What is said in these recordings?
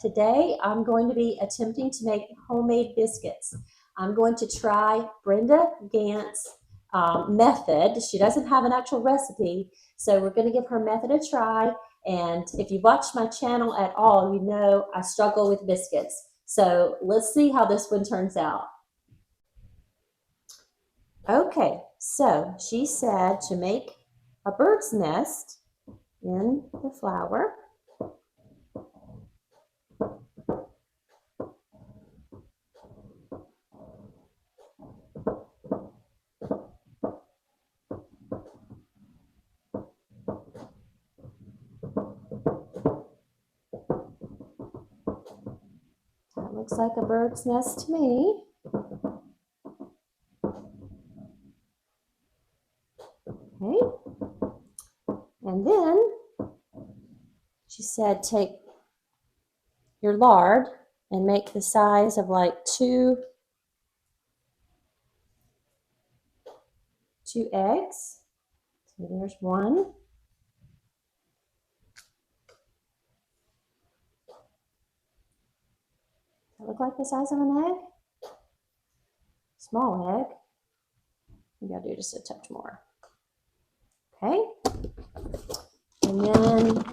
Today I'm going to be attempting to make homemade biscuits. I'm going to try Brenda Gantt's method. She doesn't have an actual recipe, so we're going to give her method a try. And if you've watched my channel at all, you know I struggle with biscuits. So let's see how this one turns out. Okay, so she said to make a bird's nest in the flour. That looks like a bird's nest to me. Okay, and then she said take your lard and make the size of like two eggs. So there's one. Does that look like the size of an egg? Small egg. Maybe I'll do just a touch more. Okay. And then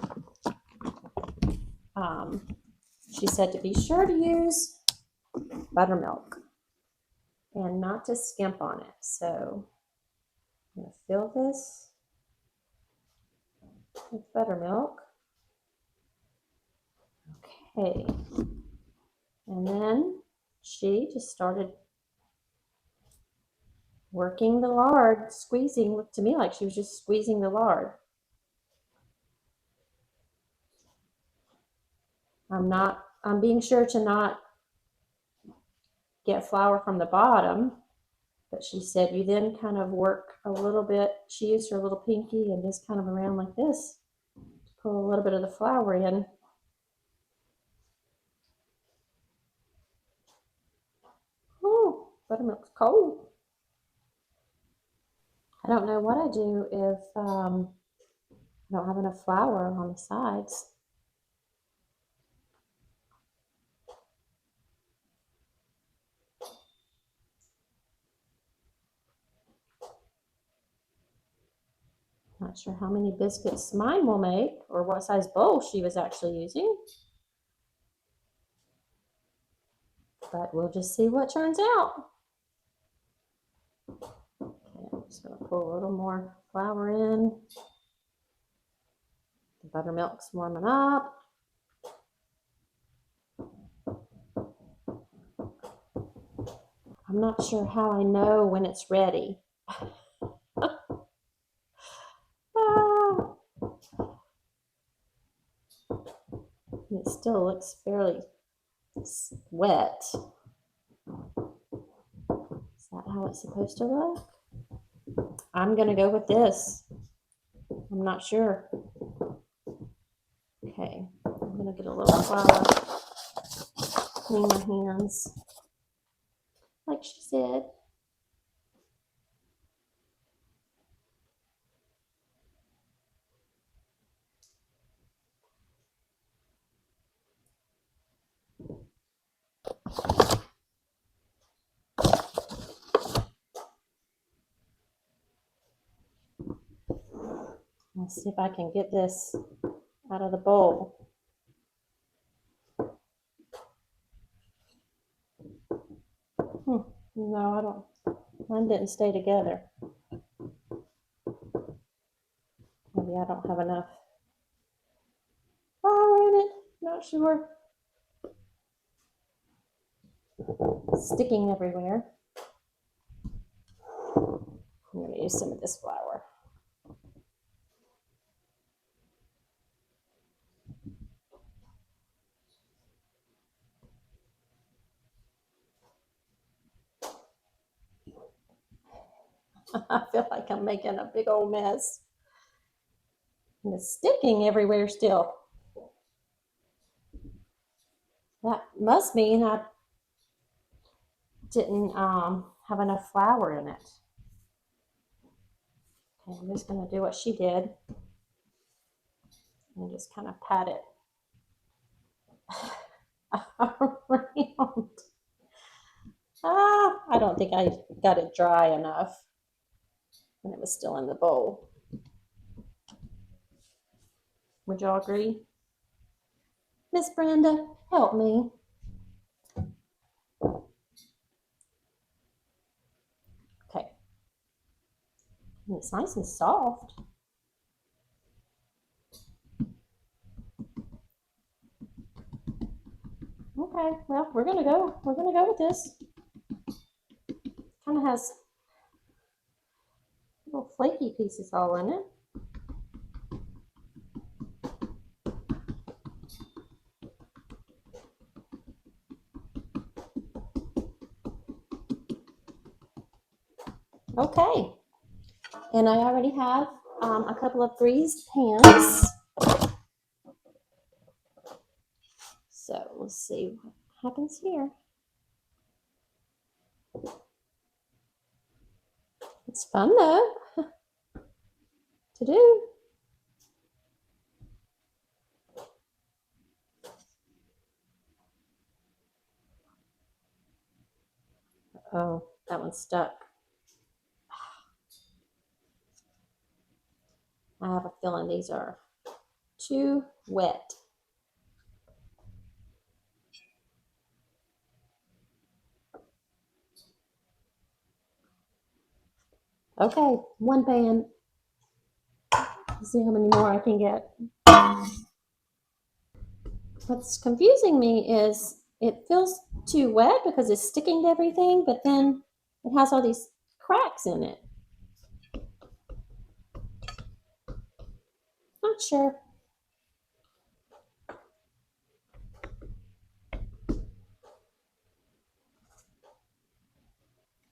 she said to be sure to use buttermilk and not to skimp on it. So I'm going to fill this with buttermilk. Okay. And then she just started working the lard, squeezing. Looked to me like she was just squeezing the lard. I'm being sure to not get flour from the bottom, but she said you then kind of work a little bit. She used her little pinky and just kind of around like this to pull a little bit of the flour in. Oh, buttermilk's cold. I don't know what I do if I don't have enough flour on the sides. Not sure how many biscuits mine will make or what size bowl she was actually using. But we'll just see what turns out. Okay, I'm just going to pull a little more flour in. The buttermilk's warming up. I'm not sure how I know when it's ready. It still looks fairly wet. Is that how it's supposed to look? I'm going to go with this. I'm not sure. Okay, I'm going to get a little flour, clean my hands, like she said. Let's see if I can get this out of the bowl. No, I don't. Mine didn't stay together. Maybe I don't have enough flour in it. Not sure. It's sticking everywhere. I'm going to use some of this flour. I feel like I'm making a big old mess. And it's sticking everywhere still. That must mean I didn't have enough flour in it. Okay, I'm just going to do what she did and just kind of pat it. around. I don't think I got it dry enough when it was still in the bowl. Would y'all agree? Miss Brenda, help me. Okay. And it's nice and soft. Okay, well, we're gonna go with this. Kind of has little flaky pieces all in it. Okay, and I already have a couple of greased pans. So let's see what happens here. It's fun though to do. Oh, that one's stuck. I have a feeling these are too wet. Okay, one pan. Let's see how many more I can get. What's confusing me is it feels too wet because it's sticking to everything, but then it has all these cracks in it. Not sure.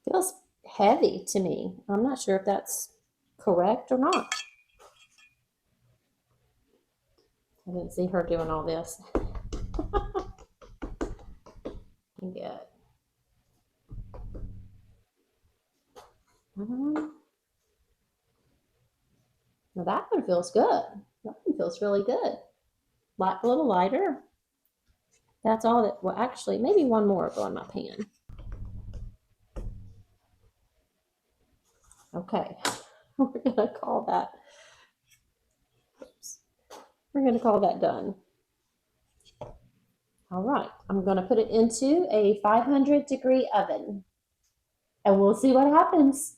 Feels heavy to me. I'm not sure if that's correct or not. I didn't see her doing all this. Good. Now that one feels good. That one feels really good. A little lighter. That's all that, well, actually, maybe one more will go in my pan. Okay, we're gonna call that, we're gonna call that done. All right, I'm gonna put it into a 500-degree oven and we'll see what happens.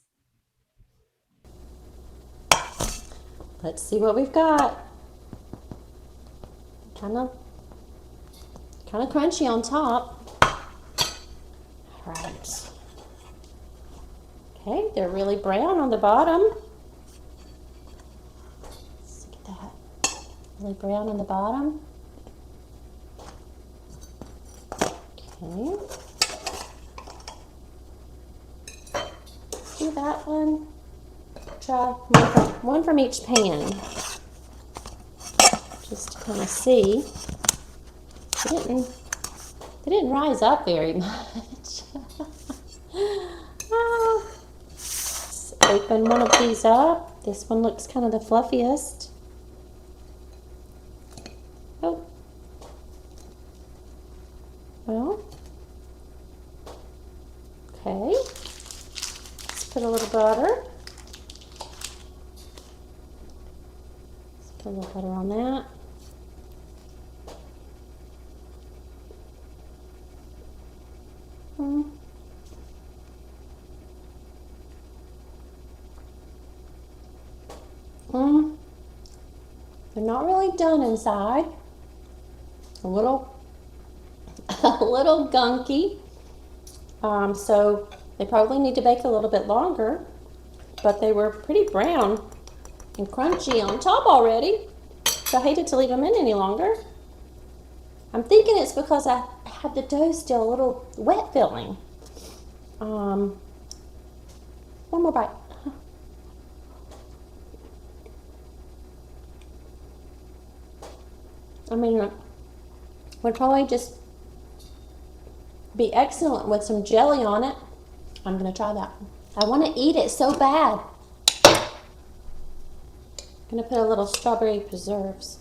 Let's see what we've got. Kind of crunchy on top. All right. Okay, they're really brown on the bottom. Let's get that. Really brown on the bottom. Okay. Do that one. Try one from each pan. Just to kind of see. They didn't rise up very much. Let's open one of these up. This one looks kind of the fluffiest. Oh. Well. Okay. Let's put a little butter. Let's put a little butter on that. They're not really done inside. A little gunky. So they probably need to bake a little bit longer, but they were pretty brown and crunchy on top already. So I hated to leave them in any longer. I'm thinking it's because I had the dough still a little wet feeling. One more bite. I mean, it would probably just be excellent with some jelly on it. I'm gonna try that. I want to eat it so bad. I'm gonna put a little strawberry preserves.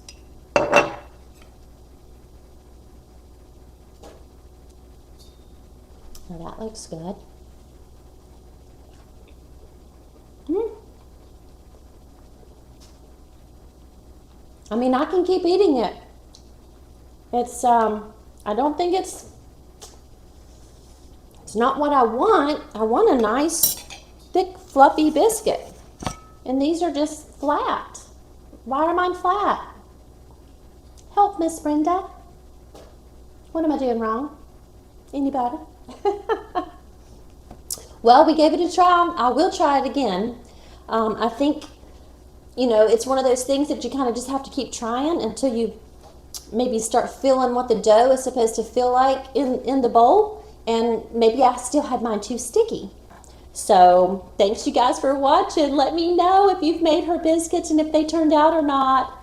that looks good. I mean, I can keep eating it. It's, I don't think it's not what I want. I want a nice, thick, fluffy biscuit. And these are just flat. Why are mine flat? Help, Miss Brenda. What am I doing wrong? Anybody? Well, we gave it a try. I will try it again. I think, it's one of those things that you kind of just have to keep trying until you maybe start feeling what the dough is supposed to feel like in the bowl. And maybe I still had mine too sticky. So thanks you guys for watching. Let me know if you've made her biscuits and if they turned out or not.